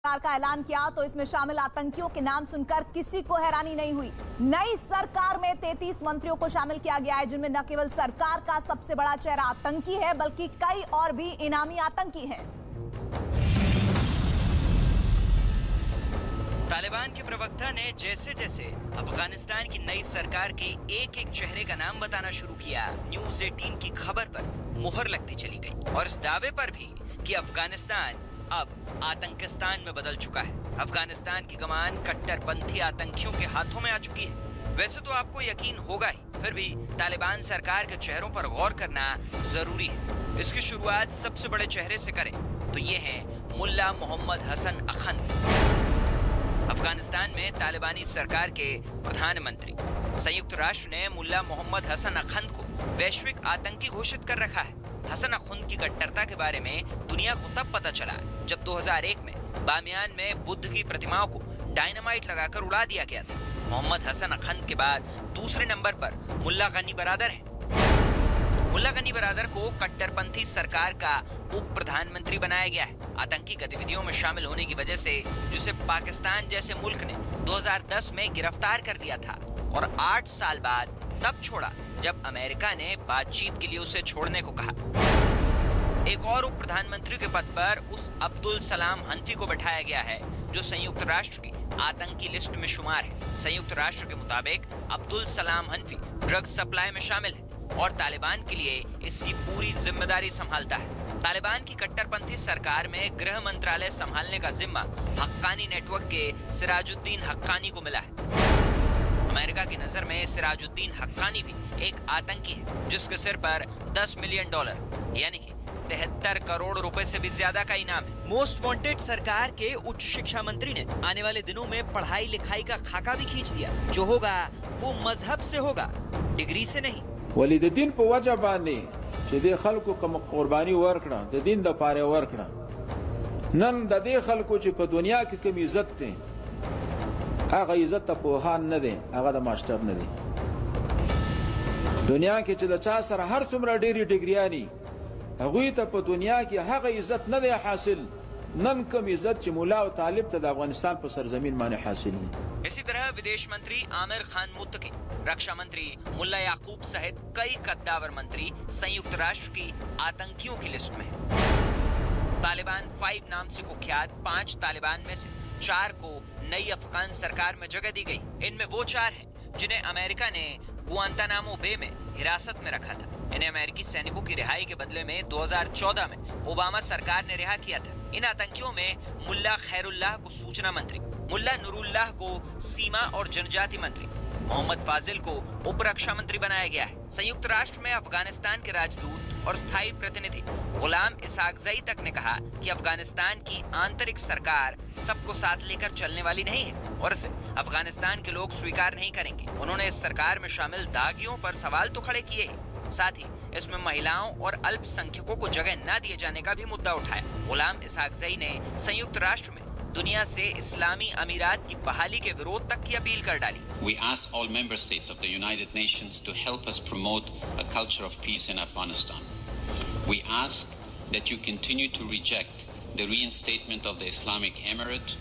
सरकार का ऐलान किया तो इसमें शामिल आतंकियों के नाम सुनकर किसी को हैरानी नहीं हुई। नई सरकार में 33 मंत्रियों को शामिल किया गया है, जिनमें न केवल सरकार का सबसे बड़ा चेहरा आतंकी है बल्कि कई और भी इनामी आतंकी हैं। तालिबान के प्रवक्ता ने जैसे जैसे अफगानिस्तान की नई सरकार के एक एक चेहरे का नाम बताना शुरू किया, न्यूज 18 की खबर पर मुहर लगती चली गई और इस दावे पर भी कि अफगानिस्तान अब आतंकिस्तान में बदल चुका है। अफगानिस्तान की कमान कट्टरपंथी आतंकियों के हाथों में आ चुकी है। वैसे तो आपको यकीन होगा ही, फिर भी तालिबान सरकार के चेहरों पर गौर करना जरूरी है। इसकी शुरुआत सबसे बड़े चेहरे से करें तो ये है मुल्ला मोहम्मद हसन अखंद। अफगानिस्तान में तालिबानी सरकार के प्रधानमंत्री। संयुक्त राष्ट्र ने मुल्ला मोहम्मद हसन अखंद को वैश्विक आतंकी घोषित कर रखा है। हसन अखंद की कट्टरता के बारे में दुनिया को तब पता चला जब 2001 में बामियान में बुद्ध की प्रतिमाओं को डायनामाइट लगाकर उड़ा दिया गया था। मोहम्मद हसन अखंद के बाद दूसरे नंबर पर मुल्ला गनी बरादर है। मुल्ला गनी बरादर को कट्टरपंथी सरकार का उप प्रधानमंत्री बनाया गया है। आतंकी गतिविधियों में शामिल होने की वजह से जिसे पाकिस्तान जैसे मुल्क ने 2010 में गिरफ्तार कर लिया था और 8 साल बाद तब छोड़ा जब अमेरिका ने बातचीत के लिए उसे छोड़ने को कहा। एक और उप प्रधानमंत्री के पद पर उस अब्दुल सलाम हनफी को बैठाया गया है जो संयुक्त राष्ट्र की आतंकी लिस्ट में शुमार है। संयुक्त राष्ट्र के मुताबिक अब्दुल सलाम हनफी ड्रग सप्लाई में शामिल है और तालिबान के लिए इसकी पूरी जिम्मेदारी संभालता है। तालिबान की कट्टरपंथी सरकार में गृह मंत्रालय संभालने का जिम्मा हक्कानी नेटवर्क के सिराजुद्दीन हक्कानी को मिला है। अमेरिका की नजर में सिराजुद्दीन हक्कानी भी एक आतंकी है जिसके सिर पर $10 मिलियन यानी कि 73 करोड़ रुपए से भी ज्यादा का इनाम है। मोस्ट वांटेड सरकार के उच्च शिक्षा मंत्री ने आने वाले दिनों में पढ़ाई लिखाई का खाका भी खींच दिया। जो होगा वो मजहब से होगा, डिग्री से नहीं। वलीदुद्दीन पे वजह बांधे जे खल्कु कम कुर्बानी वर्कड़ा द दिन द पारे वर्कड़ा नन द दे खल्कु च पे दुनिया की कम इज्जत थे आगा इज्जत पोहान न दे आगा द मास्टर न दे दुनिया के च द चा सर हर सुमरा डेरी डिग्रियानी अगुई त पे दुनिया की हक इज्जत न दे हासिल नन कम इज्जत च मुला और तालिब त अफगानिस्तान पर सरजमीन माने हासिल है। इसी तरह विदेश मंत्री आमिर खान मुत्तकी, रक्षा मंत्री मुल्ला याकूब सहित कई कद्दावर मंत्री संयुक्त राष्ट्र की आतंकियों की लिस्ट में हैं। तालिबान 5 नाम से कुख्यात 5 तालिबान में से 4 को नई अफगान सरकार में जगह दी गई। इनमें वो 4 हैं जिन्हें अमेरिका ने गुआंतानामो बे में हिरासत में रखा था। इन्हें अमेरिकी सैनिकों की रिहाई के बदले में 2014 में ओबामा सरकार ने रिहा किया था। इन आतंकियों में मुल्ला खैरुल्लाह को सूचना मंत्री, मुल्ला नूरुल्लाह को सीमा और जनजाति मंत्री, मोहम्मद फाजिल को उप रक्षा मंत्री बनाया गया है। संयुक्त राष्ट्र में अफगानिस्तान के राजदूत और स्थायी प्रतिनिधि गुलाम इसाकजई तक ने कहा कि अफगानिस्तान की आंतरिक सरकार सबको साथ लेकर चलने वाली नहीं है और इसे अफगानिस्तान के लोग स्वीकार नहीं करेंगे। उन्होंने इस सरकार में शामिल दागियों पर सवाल तो खड़े किए ही, साथ ही इसमें महिलाओं और अल्पसंख्यकों को जगह न दिए जाने का भी मुद्दा उठाया। गुलाम इसाकजई ने संयुक्त राष्ट्र में दुनिया से इस्लामी अमीरात की बहाली के विरोध तक की अपील कर डाली। We ask all member states of the United Nations to help us promote a culture of peace in Afghanistan. We ask that you continue to reject the reinstatement of the Islamic Emirate,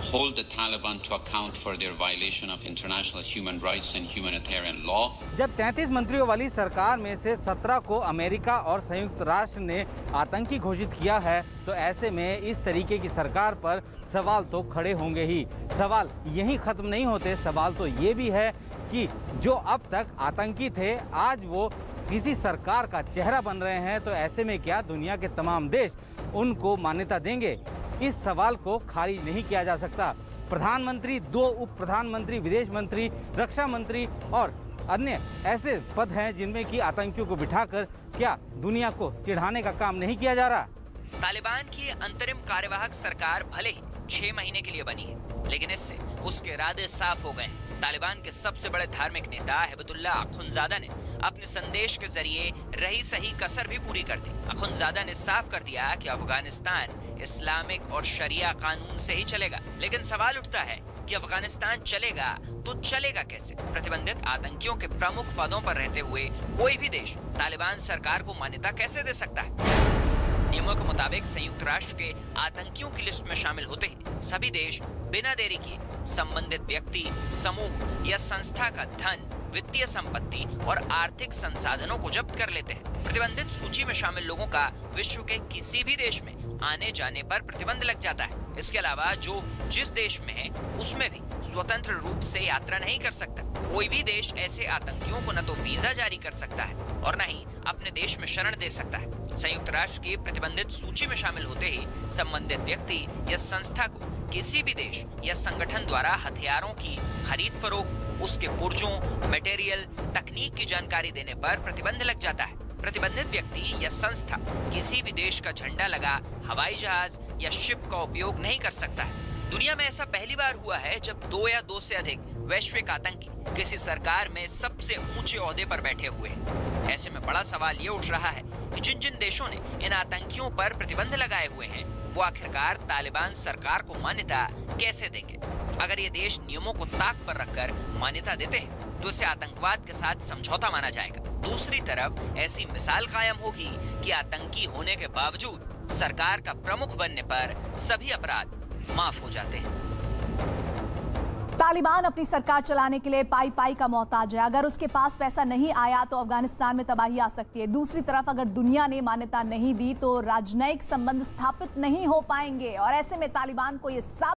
hold the Taliban to account for their violation of international human rights and humanitarian law. जब 33 मंत्रियों वाली सरकार में से 17 को America और संयुक्त राष्ट्र ने आतंकी घोषित किया है तो ऐसे में इस तरीके की सरकार पर सवाल तो खड़े होंगे ही। सवाल यहीं खत्म नहीं होते, सवाल तो ये भी है कि जो अब तक आतंकी थे आज वो किसी सरकार का चेहरा बन रहे हैं तो ऐसे में क्या दुनिया के तमाम देश उनको मान्यता देंगे? इस सवाल को खारिज नहीं किया जा सकता। प्रधानमंत्री, 2 उप प्रधानमंत्री, विदेश मंत्री, रक्षा मंत्री और अन्य ऐसे पद हैं जिनमें कि आतंकियों को बिठाकर क्या दुनिया को चिढ़ाने का काम नहीं किया जा रहा? तालिबान की अंतरिम कार्यवाहक सरकार भले ही 6 महीने के लिए बनी है, लेकिन इससे उसके इरादे साफ हो गए हैं। तालिबान के सबसे बड़े धार्मिक नेता हिबतुल्ला अखुंज़ादा ने अपने संदेश के जरिए रही सही कसर भी पूरी कर दी। अखुंज़ादा ने साफ कर दिया कि अफगानिस्तान इस्लामिक और शरिया कानून से ही चलेगा, लेकिन सवाल उठता है कि अफगानिस्तान चलेगा तो चलेगा कैसे? प्रतिबंधित आतंकियों के प्रमुख पदों पर रहते हुए कोई भी देश तालिबान सरकार को मान्यता कैसे दे सकता है? नियमों के मुताबिक संयुक्त राष्ट्र के आतंकियों की लिस्ट में शामिल होते ही सभी देश बिना देरी किए संबंधित व्यक्ति, समूह या संस्था का धन, वित्तीय संपत्ति और आर्थिक संसाधनों को जब्त कर लेते हैं। प्रतिबंधित सूची में शामिल लोगों का विश्व के किसी भी देश में आने जाने पर प्रतिबंध लग जाता है। इसके अलावा जो जिस देश में है उसमें भी स्वतंत्र रूप से यात्रा नहीं कर सकता। कोई भी देश ऐसे आतंकियों को न तो वीजा जारी कर सकता है और न ही अपने देश में शरण दे सकता है। संयुक्त राष्ट्र की प्रतिबंधित सूची में शामिल होते ही संबंधित व्यक्ति या संस्था को किसी भी देश या संगठन द्वारा हथियारों की खरीद फरोख्त, उसके पुर्जों, मटेरियल, तकनीक की जानकारी देने पर प्रतिबंध लग जाता है। प्रतिबंधित व्यक्ति या संस्था किसी भी देश का झंडा लगा हवाई जहाज या शिप का उपयोग नहीं कर सकता है। दुनिया में ऐसा पहली बार हुआ है जब 2 या 2 से अधिक वैश्विक आतंकी किसी सरकार में सबसे ऊंचे ओहदे पर बैठे हुए हैं। ऐसे में बड़ा सवाल ये उठ रहा है कि जिन जिन देशों ने इन आतंकियों पर प्रतिबंध लगाए हुए हैं वो आखिरकार तालिबान सरकार को मान्यता कैसे देंगे। अगर ये देश नियमों को ताक पर रखकर मान्यता देते हैं तो इसे आतंकवाद के साथ समझौता माना जाएगा। दूसरी तरफ ऐसी मिसाल कायम होगी कि आतंकी होने के बावजूद सरकार का प्रमुख बनने पर सभी अपराध माफ हो जाते हैं। तालिबान अपनी सरकार चलाने के लिए पाई पाई का मोहताज है। अगर उसके पास पैसा नहीं आया तो अफगानिस्तान में तबाही आ सकती है। दूसरी तरफ अगर दुनिया ने मान्यता नहीं दी तो राजनयिक संबंध स्थापित नहीं हो पाएंगे और ऐसे में तालिबान को ये